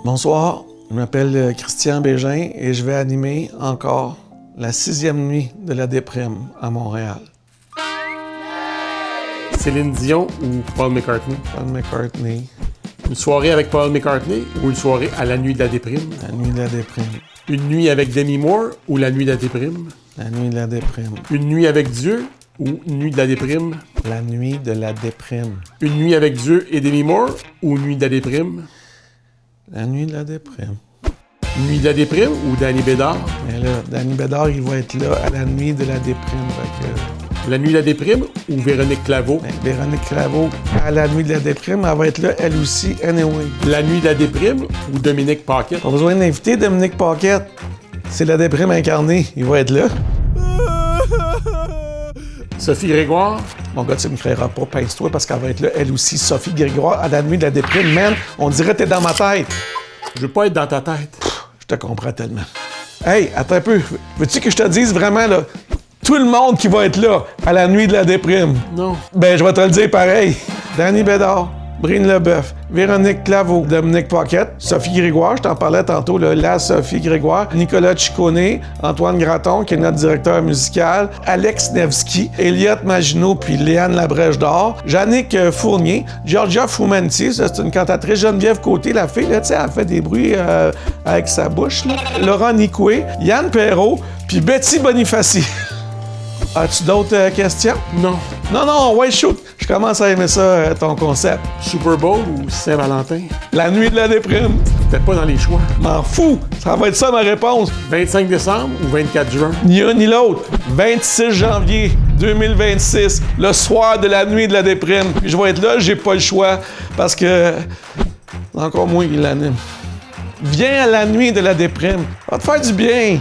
Bonsoir, je m'appelle Christian Bégin et je vais animer encore la 6e nuit de la déprime à Montréal. Céline Dion ou Paul McCartney? Paul McCartney. Une soirée avec Paul McCartney ou une soirée à la nuit de la déprime? La nuit de la déprime. Une nuit avec Demi Moore ou la nuit de la déprime? La nuit de la déprime. Une nuit avec Dieu ou nuit de la déprime? La nuit de la déprime. Une nuit avec Dieu et Demi Moore ou nuit de la déprime? La nuit de la déprime. Nuit de la déprime ou Danny Bédard? Mais là, Danny Bédard, il va être là à la nuit de la déprime. Fait que, La nuit de la déprime ou Véronique Claveau? Véronique Claveau, à la nuit de la déprime, elle va être là, elle aussi, anyway. La nuit de la déprime ou Dominique Paquette? Pas besoin d'inviter Dominique Paquette. C'est la déprime incarnée, il va être là. Sophie Grégoire? Mon gars, tu me créeras pas, pince-toi, parce qu'elle va être là, elle aussi, Sophie Grégoire, à la nuit de la déprime. Man, on dirait que t'es dans ma tête. Je veux pas être dans ta tête. Je te comprends tellement. Hey, attends un peu. Veux-tu que je te dise vraiment, là, tout le monde qui va être là à la nuit de la déprime? Non. Ben, je vais te le dire pareil. Danny Bédard, Brine Leboeuf, Véronique Claveau, Dominique Paquette, Sophie Grégoire, je t'en parlais tantôt, là, la Sophie Grégoire, Nicolas Ciccone, Antoine Graton, qui est notre directeur musical, Alex Nevsky, Elliot Maginot, puis Léane Labrèche d'Or, Jannick Fournier, Georgia Fumanti, ça, c'est une cantatrice, Geneviève Côté, la fille, là, tu sais, elle fait des bruits avec sa bouche, là. Laurent Nicoué, Yann Perrault, puis Betty Bonifaci. As-tu d'autres questions? Non. Non, ouais, shoot. Je commence à aimer ça, ton concept. Super Bowl ou Saint-Valentin? La nuit de la déprime. T'es pas dans les choix. M'en fous. Ça va être ça ma réponse. 25 décembre ou 24 juin? Ni un ni l'autre. 26 janvier 2026, le soir de la nuit de la déprime. Puis je vais être là, j'ai pas le choix, parce que c'est encore moi qui l'anime. Viens à la nuit de la déprime. Va te faire du bien.